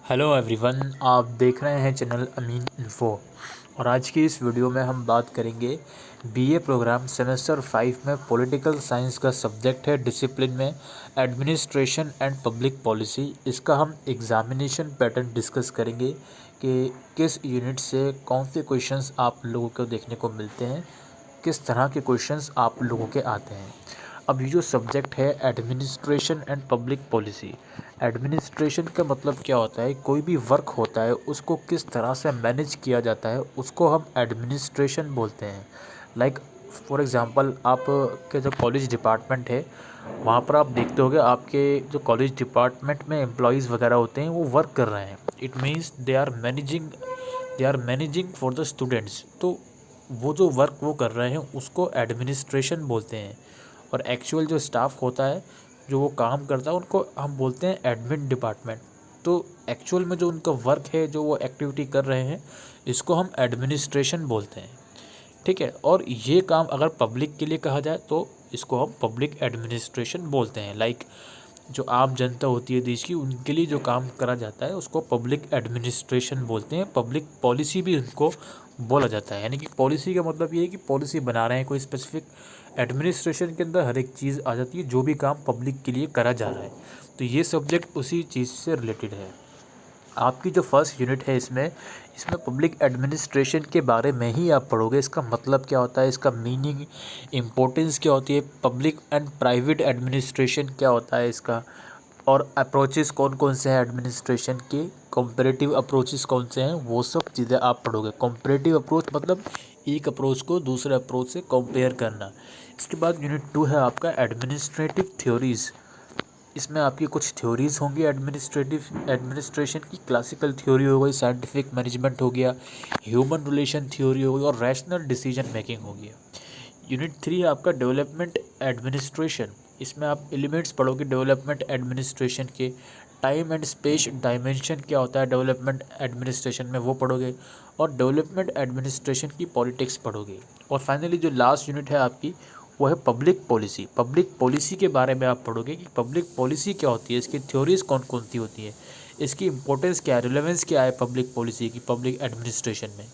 Hello everyone, आप देख रहे हैं चैनल अमीन इन्फो। और आज की इस वीडियो में हम बात करेंगे बीए प्रोग्राम सेमेस्टर 5 में पॉलिटिकल साइंस का सब्जेक्ट है डिसिप्लिन में एडमिनिस्ट्रेशन एंड पब्लिक पॉलिसी। इसका हम एग्जामिनेशन पैटर्न डिस्कस करेंगे कि किस यूनिट से कौन से क्वेश्चंस आप लोगों को देखने को मिलते हैं, किस तरह के क्वेश्चंस आप लोगों के आते हैं। अब ये जो सब्जेक्ट है administration and public policy, administration का मतलब क्या होता है, कोई भी वर्क होता है उसको किस तरह से मैनेज किया जाता है उसको हम एडमिनिस्ट्रेशन बोलते हैं। लाइक फॉर एग्ज़ाम्पल, आप के जो कॉलेज डिपार्टमेंट है वहाँ पर आप देखते होंगे आपके जो कॉलेज डिपार्टमेंट में एम्प्लॉयज़ वगैरह होते हैं वो वर्क कर रहे हैं। It means they are managing for the students. तो वो जो वर्क वो कर रहे हैं उसको एडमिनिस्ट्रेशन बोलते हैं। और एक्चुअल जो स्टाफ होता है जो वो काम करता है उनको हम बोलते हैं एडमिन डिपार्टमेंट। तो एक्चुअल में जो उनका वर्क है, जो वो एक्टिविटी कर रहे हैं, इसको हम एडमिनिस्ट्रेशन बोलते हैं। ठीक है। और ये काम अगर पब्लिक के लिए कहा जाए तो इसको हम पब्लिक एडमिनिस्ट्रेशन बोलते हैं। लाइक जो आम जनता होती है देश की, उनके लिए जो काम करा जाता है उसको पब्लिक एडमिनिस्ट्रेशन बोलते हैं। पब्लिक पॉलिसी भी उनको बोला जाता है। यानी कि पॉलिसी का मतलब ये है कि पॉलिसी बना रहे हैं कोई स्पेसिफिक, एडमिनिस्ट्रेशन के अंदर हर एक चीज़ आ जाती है जो भी काम पब्लिक के लिए करा जा रहा है। तो ये सब्जेक्ट उसी चीज़ से रिलेटेड है। आपकी जो फर्स्ट यूनिट है इसमें इसमें पब्लिक एडमिनिस्ट्रेशन के बारे में ही आप पढ़ोगे। इसका मतलब क्या होता है, इसका मीनिंग, इम्पोर्टेंस क्या होती है, पब्लिक एंड प्राइवेट एडमिनिस्ट्रेशन क्या होता है इसका, और अप्रोचेस कौन कौन से हैं एडमिनिस्ट्रेशन के, कॉम्परेटिव अप्रोचेस कौन से हैं, वो सब चीज़ें आप पढ़ोगे। कॉम्परेटिव अप्रोच मतलब एक अप्रोच को दूसरे अप्रोच से कंपेयर करना। इसके बाद यूनिट 2 है आपका एडमिनिस्ट्रेटिव थ्योरीज़। इसमें आपकी कुछ थ्योरीज़ होंगी एडमिनिस्ट्रेशन की। क्लासिकल थ्योरी हो गई, साइंटिफिक मैनेजमेंट हो गया, ह्यूमन रिलेशन थ्योरी हो गई और रैशनल डिसीजन मेकिंग हो गया। यूनिट 3 है आपका डेवलपमेंट एडमिनिस्ट्रेशन। इसमें आप एलिमेंट्स पढ़ोगे डेवलपमेंट एडमिनिस्ट्रेशन के। टाइम एंड स्पेस डायमेंशन क्या होता है डेवलपमेंट एडमिनिस्ट्रेशन में, वो पढ़ोगे। और डेवलपमेंट एडमिनिस्ट्रेशन की पॉलिटिक्स पढ़ोगे। और फाइनली जो लास्ट यूनिट है आपकी वो है पब्लिक पॉलिसी। पब्लिक पॉलिसी के बारे में आप पढ़ोगे कि पब्लिक पॉलिसी क्या होती है, इसकी थ्योरीज़ कौन कौन सी होती है, इसकी इंपॉर्टेंस क्या है, रिलेवेंस क्या है पब्लिक पॉलिसी की पब्लिक एडमिनिस्ट्रेशन में।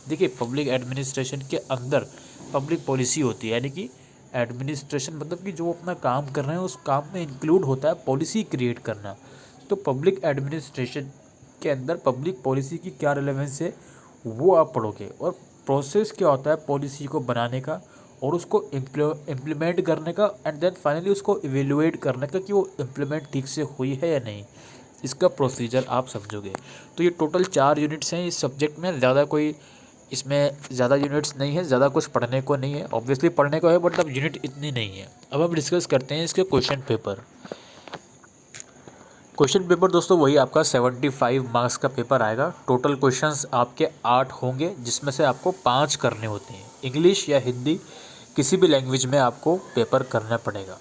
देखिए, पब्लिक एडमिनिस्ट्रेशन के अंदर पब्लिक पॉलिसी होती है, यानी कि एडमिनिस्ट्रेशन मतलब कि जो अपना काम कर रहे हैं उस काम में इंक्लूड होता है पॉलिसी क्रिएट करना। तो पब्लिक एडमिनिस्ट्रेशन के अंदर पब्लिक पॉलिसी की क्या रिलेवेंस है वो आप पढ़ोगे। और प्रोसेस क्या होता है पॉलिसी को बनाने का और उसको इम्प्लीमेंट करने का, एंड देन फाइनली उसको इवेलुएट करने का कि वो इम्प्लीमेंट ठीक से हुई है या नहीं, इसका प्रोसीजर आप समझोगे। तो ये टोटल 4 यूनिट्स हैं इस सब्जेक्ट में। ज़्यादा कोई इसमें ज़्यादा यूनिट्स नहीं है, ज़्यादा कुछ पढ़ने को नहीं है। ऑब्वियसली पढ़ने को है बट अब यूनिट इतनी नहीं है। अब हम डिस्कस करते हैं इसके क्वेश्चन पेपर। क्वेश्चन पेपर दोस्तों वही आपका 75 मार्क्स का पेपर आएगा। टोटल क्वेश्चंस आपके 8 होंगे जिसमें से आपको 5 करने होते हैं। इंग्लिश या हिंदी किसी भी लैंग्वेज में आपको पेपर करना पड़ेगा।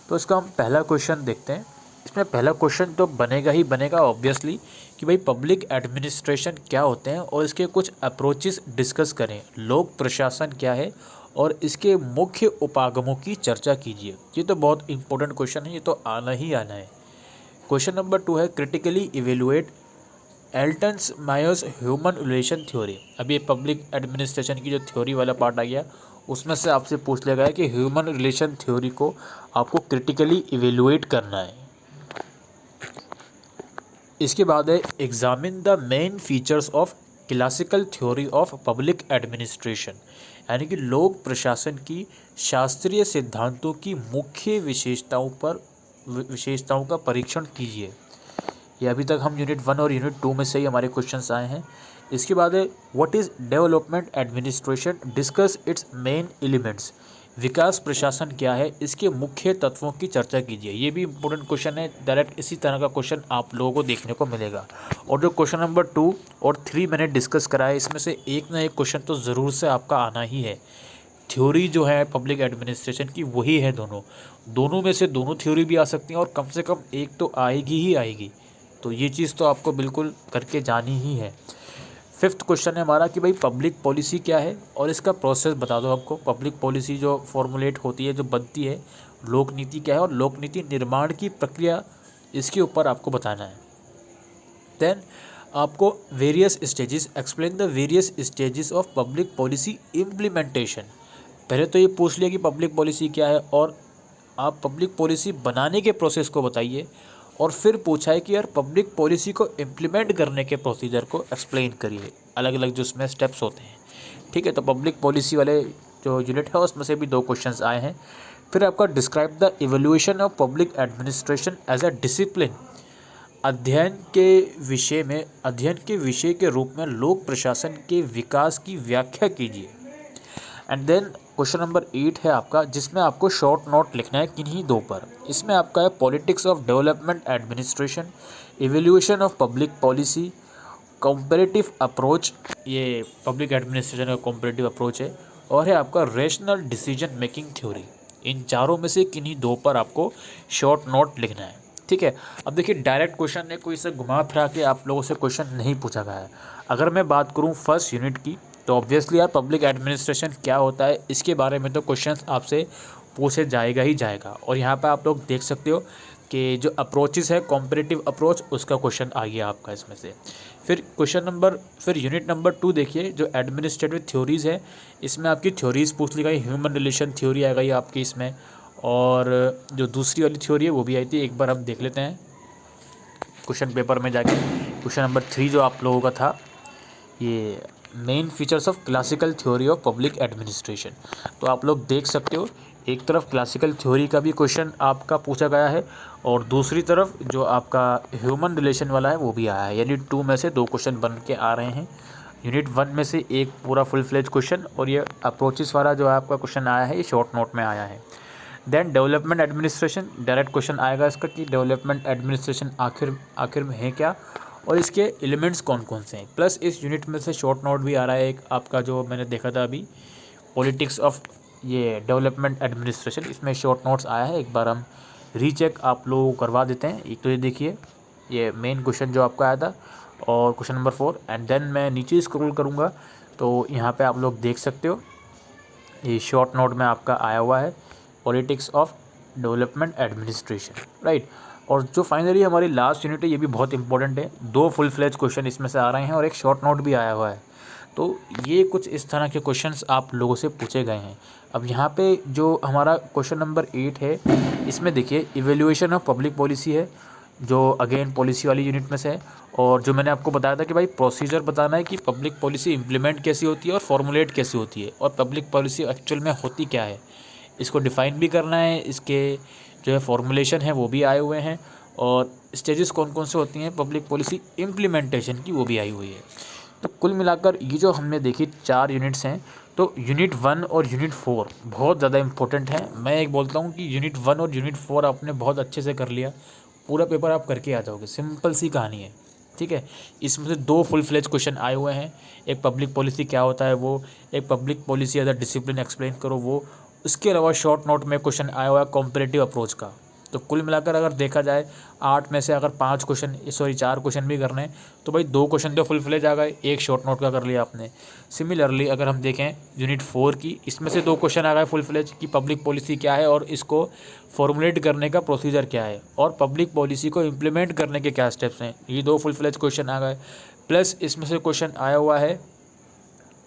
तो इसका हम पहला क्वेश्चन देखते हैं। इसमें पहला क्वेश्चन तो बनेगा ही बनेगा ऑब्वियसली कि भाई पब्लिक एडमिनिस्ट्रेशन क्या होते हैं और इसके कुछ अप्रोचेस डिस्कस करें। लोक प्रशासन क्या है और इसके मुख्य उपागमों की चर्चा कीजिए। ये तो बहुत इंपॉर्टेंट क्वेश्चन है, ये तो आना ही आना है। क्वेश्चन नंबर 2 है critically evaluate Elton's Mayo's human relation theory. अभी पब्लिक एडमिनिस्ट्रेशन की जो थ्योरी वाला पार्ट आ गया उसमें से आपसे पूछ लिया गया है कि ह्यूमन रिलेशन थ्योरी को आपको क्रिटिकली इवेलुएट करना है। इसके बाद है examine the main features of classical theory of public administration, यानी कि लोक प्रशासन की शास्त्रीय सिद्धांतों की मुख्य विशेषताओं का परीक्षण कीजिए। ये अभी तक हम यूनिट 1 और यूनिट 2 में से ही हमारे क्वेश्चंस आए हैं। इसके बाद है what is development administration, discuss its main elements. विकास प्रशासन क्या है, इसके मुख्य तत्वों की चर्चा कीजिए। ये भी इंपॉर्टेंट क्वेश्चन है, डायरेक्ट इसी तरह का क्वेश्चन आप लोगों को देखने को मिलेगा। और जो क्वेश्चन नंबर 2 और 3 मैंने डिस्कस करा है इसमें से एक ना एक क्वेश्चन तो ज़रूर से आपका आना ही है। थ्योरी जो है पब्लिक एडमिनिस्ट्रेशन की वही है दोनों में से दोनों थ्योरी भी आ सकती हैं और कम से कम एक तो आएगी ही आएगी। तो ये चीज़ तो आपको बिल्कुल करके जानी ही है। 5th क्वेश्चन है हमारा कि भाई पब्लिक पॉलिसी क्या है और इसका प्रोसेस बता दो हमको। पब्लिक पॉलिसी जो फॉर्मुलेट होती है, जो बनती है, लोक नीति क्या है और लोक नीति निर्माण की प्रक्रिया, इसके ऊपर आपको बताना है। देन आपको various stages, explain the various stages of public policy implementation. पहले तो ये पूछ लिया कि पब्लिक पॉलिसी क्या है और आप पब्लिक पॉलिसी बनाने के प्रोसेस को बताइए, और फिर पूछा है कि यार पब्लिक पॉलिसी को इम्प्लीमेंट करने के प्रोसीजर को एक्सप्लेन करिए, अलग अलग जो उसमें स्टेप्स होते हैं। ठीक है, तो पब्लिक पॉलिसी वाले जो यूनिट है उसमें से भी 2 क्वेश्चंस आए हैं। फिर आपका describe the evolution of public administration as a discipline. अध्ययन के विषय के रूप में लोक प्रशासन के विकास की व्याख्या कीजिए। एंड देन क्वेश्चन नंबर 8 है आपका, जिसमें आपको शॉर्ट नोट लिखना है किन्हीं 2 पर। इसमें आपका है politics of development administration, evolution of public policy, comparative approach, ये पब्लिक एडमिनिस्ट्रेशन का कंपैरेटिव अप्रोच है, और है आपका रेशनल डिसीजन मेकिंग थ्योरी। इन चारों में से किन्हीं 2 पर आपको शॉर्ट नोट लिखना है। ठीक है, अब देखिए डायरेक्ट क्वेश्चन ने कोई से घुमा फिरा के आप लोगों से क्वेश्चन नहीं पूछा गया है। अगर मैं बात करूं फर्स्ट यूनिट की, तो ऑब्वियसली यार पब्लिक एडमिनिस्ट्रेशन क्या होता है इसके बारे में तो क्वेश्चन आपसे पूछे जाएगा ही जाएगा। और यहाँ पे आप लोग देख सकते हो कि जो अप्रोचेस है कॉम्परेटिव अप्रोच, उसका क्वेश्चन आ गया आपका इसमें से। फिर यूनिट नंबर 2 देखिए, जो एडमिनिस्ट्रेटिव थ्योरीज़ है, इसमें आपकी थ्योरीज़ पूछ ली गई। ह्यूमन रिलेशन थ्योरी आ गई आपकी इसमें, और जो दूसरी वाली थ्योरी है वो भी आई थी। एक बार हम देख लेते हैं क्वेश्चन पेपर में जाके। क्वेश्चन नंबर 3 जो आप लोगों का था, ये main features of classical theory of public administration. तो आप लोग देख सकते हो, एक तरफ क्लासिकल थ्योरी का भी क्वेश्चन आपका पूछा गया है, और दूसरी तरफ जो आपका ह्यूमन रिलेशन वाला है वो भी आया है। यानी 2 में से 2 क्वेश्चन बन के आ रहे हैं। यूनिट 1 में से एक पूरा फुल फ्लेज क्वेश्चन, और ये अप्रोचेस वाला जो आपका क्वेश्चन आया है ये शॉर्ट नोट में आया है। Then development administration, direct question आएगा इसका कि डेवलपमेंट एडमिनिस्ट्रेशन आखिर में है क्या, और इसके एलिमेंट्स कौन कौन से हैं। प्लस इस यूनिट में से शॉर्ट नोट भी आ रहा है एक आपका, जो मैंने देखा था अभी, पॉलिटिक्स ऑफ ये डेवलपमेंट एडमिनिस्ट्रेशन, इसमें शॉर्ट नोट्स आया है। एक बार हम रीचेक आप लोग करवा देते हैं। एक तो ये देखिए, ये मेन क्वेश्चन जो आपका आया था, और क्वेश्चन नंबर 4। एंड देन मैं नीचे स्क्रॉल करूँगा तो यहाँ पे आप लोग देख सकते हो, ये शॉर्ट नोट में आपका आया हुआ है politics of development administration, right. और जो फाइनली हमारी लास्ट यूनिट है ये भी बहुत इंपॉर्टेंट है। 2 फुल फ्लेज क्वेश्चन इसमें से आ रहे हैं और एक शॉर्ट नोट भी आया हुआ है। तो ये कुछ इस तरह के क्वेश्चंस आप लोगों से पूछे गए हैं। अब यहाँ पे जो हमारा क्वेश्चन नंबर 8 है, इसमें देखिए इवेल्युएशन ऑफ पब्लिक पॉलिसी है, जो अगेन पॉलिसी वाली यूनिट में से है। और जो मैंने आपको बताया था कि भाई प्रोसीजर बताना है कि पब्लिक पॉलिसी इंप्लीमेंट कैसी होती है और फॉर्मुलेट कैसी होती है, और पब्लिक पॉलिसी एक्चुअल में होती क्या है, इसको डिफ़ाइन भी करना है। इसके जो है फॉर्मुलेशन है वो भी आए हुए हैं, और स्टेजेस कौन कौन से होती हैं पब्लिक पॉलिसी इम्प्लीमेंटेशन की, वो भी आई हुई है। तो कुल मिलाकर ये जो हमने देखी 4 यूनिट्स हैं, तो यूनिट 1 और यूनिट 4 बहुत ज़्यादा इंपॉर्टेंट हैं। मैं एक बोलता हूँ कि यूनिट 1 और यूनिट 4 आपने बहुत अच्छे से कर लिया, पूरा पेपर आप करके आ जाओगे, सिंपल सी कहानी है। ठीक है, इसमें से 2 फुल फ्लेज क्वेश्चन आए हुए हैं, एक पब्लिक पॉलिसी क्या होता है वो, एक public policy as a discipline explain करो वो। उसके अलावा शॉर्ट नोट में क्वेश्चन आया हुआ है कॉम्परेटिव अप्रोच का। तो कुल मिलाकर अगर देखा जाए 8 में से अगर 4 क्वेश्चन भी करने हैं, तो भाई 2 क्वेश्चन तो फुल फ्लेज आ गए, एक शॉर्ट नोट का कर लिया आपने। सिमिलरली अगर हम देखें यूनिट 4 की, इसमें से 2 क्वेश्चन आ गए फुल फ्लेज कि पब्लिक पॉलिसी क्या है और इसको फॉर्मुलेट करने का प्रोसीजर क्या है, और पब्लिक पॉलिसी को इम्प्लीमेंट करने के क्या स्टेप्स हैं, ये 2 फुल फ्लेज क्वेश्चन आ गए। प्लस इसमें से क्वेश्चन आया हुआ है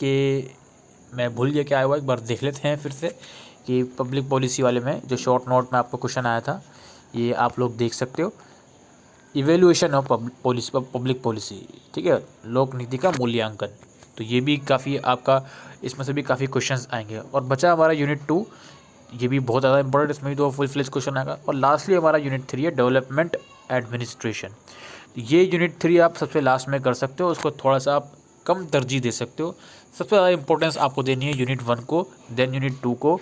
कि मैं भूल गया क्या आया हुआ, एक बार देख लेते हैं फिर से, कि पब्लिक पॉलिसी वाले में जो शॉर्ट नोट में आपको क्वेश्चन आया था, ये आप लोग देख सकते हो, इवेल्युएशन ऑफ पब्लिक पॉलिसी। ठीक है, लोक नीति का मूल्यांकन। तो ये भी काफ़ी आपका, इसमें से भी काफ़ी क्वेश्चंस आएंगे। और बचा हमारा यूनिट 2, ये भी बहुत ज़्यादा इंपॉर्टेंट, इसमें भी 2 फुल फ्लेज क्वेश्चन आएगा। और लास्टली हमारा यूनिट 3 है डेवलपमेंट एडमिनिस्ट्रेशन। ये यूनिट 3 आप सबसे लास्ट में कर सकते हो, उसको थोड़ा सा आप कम तरजीह दे सकते हो। सबसे ज़्यादा इंपॉर्टेंस आपको देनी है यूनिट 1 को, देन यूनिट 2 को,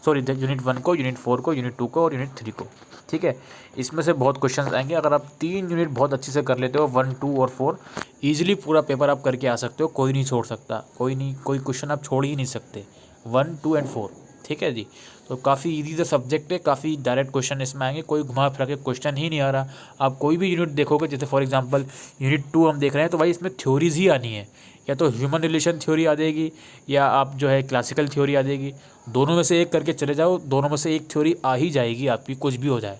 यूनिट 1 को, यूनिट 4 को, यूनिट 2 को और यूनिट 3 को। ठीक है, इसमें से बहुत क्वेश्चंस आएंगे। अगर आप 3 यूनिट बहुत अच्छे से कर लेते हो, 1, 2 और 4, ईजिली पूरा पेपर आप करके आ सकते हो, कोई नहीं छोड़ सकता, कोई क्वेश्चन आप छोड़ ही नहीं सकते, 1, 2 एंड 4। ठीक है जी, तो काफ़ी ईजी सा सब्जेक्ट है, काफ़ी डायरेक्ट क्वेश्चन इसमें आएंगे, कोई घुमा फिरा के क्वेश्चन ही नहीं आ रहा। आप कोई भी यूनिट देखोगे, जैसे फॉर एग्जांपल यूनिट 2 हम देख रहे हैं, तो भाई इसमें थ्योरीज ही आनी है, या तो ह्यूमन रिलेशन थ्योरी आ जाएगी, या आप जो है क्लासिकल थ्योरी आ जाएगी। दोनों में से एक करके चले जाओ, दोनों में से एक थ्योरी आ ही जाएगी आपकी, कुछ भी हो जाए।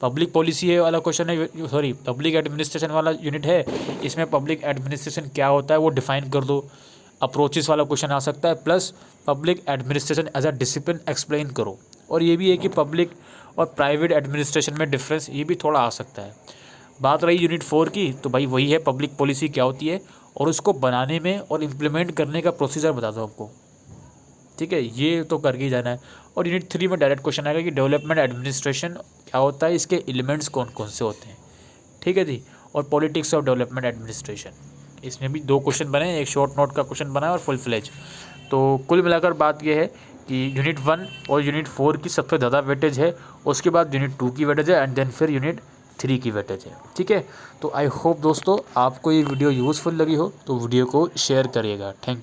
पब्लिक पॉलिसी है वाला क्वेश्चन है, सॉरी पब्लिक एडमिनिस्ट्रेशन वाला यूनिट है, इसमें पब्लिक एडमिनिस्ट्रेशन क्या होता है वो डिफाइन कर दो। अप्रोचेस वाला क्वेश्चन आ सकता है, plus public administration as a discipline explain करो। और ये भी है कि पब्लिक और प्राइवेट एडमिनिस्ट्रेशन में डिफरेंस ये भी थोड़ा आ सकता है। बात रही यूनिट 4 की, तो भाई वही है पब्लिक पॉलिसी क्या होती है और उसको बनाने में और इम्प्लीमेंट करने का प्रोसीजर बता दो आपको, ठीक है, ये तो करके ही जाना है। और यूनिट 3 में डायरेक्ट क्वेश्चन आएगा कि डेवलपमेंट एडमिनिस्ट्रेशन क्या होता है, इसके एलिमेंट्स कौन कौन से होते हैं, ठीक है जी। और पॉलिटिक्स ऑफ डेवलपमेंट एडमिनिस्ट्रेशन, इसमें भी 2 क्वेश्चन बने, एक शॉर्ट नोट का क्वेश्चन बना है और फुल फ्लेज। तो कुल मिलाकर बात यह है कि यूनिट 1 और यूनिट 4 की सबसे ज़्यादा वेटेज है, उसके बाद यूनिट 2 की वेटेज है, एंड देन फिर यूनिट 3 की वेटेज है, ठीक है। तो आई होप दोस्तों आपको ये वीडियो यूज़फुल लगी हो, तो वीडियो को शेयर करिएगा। थैंक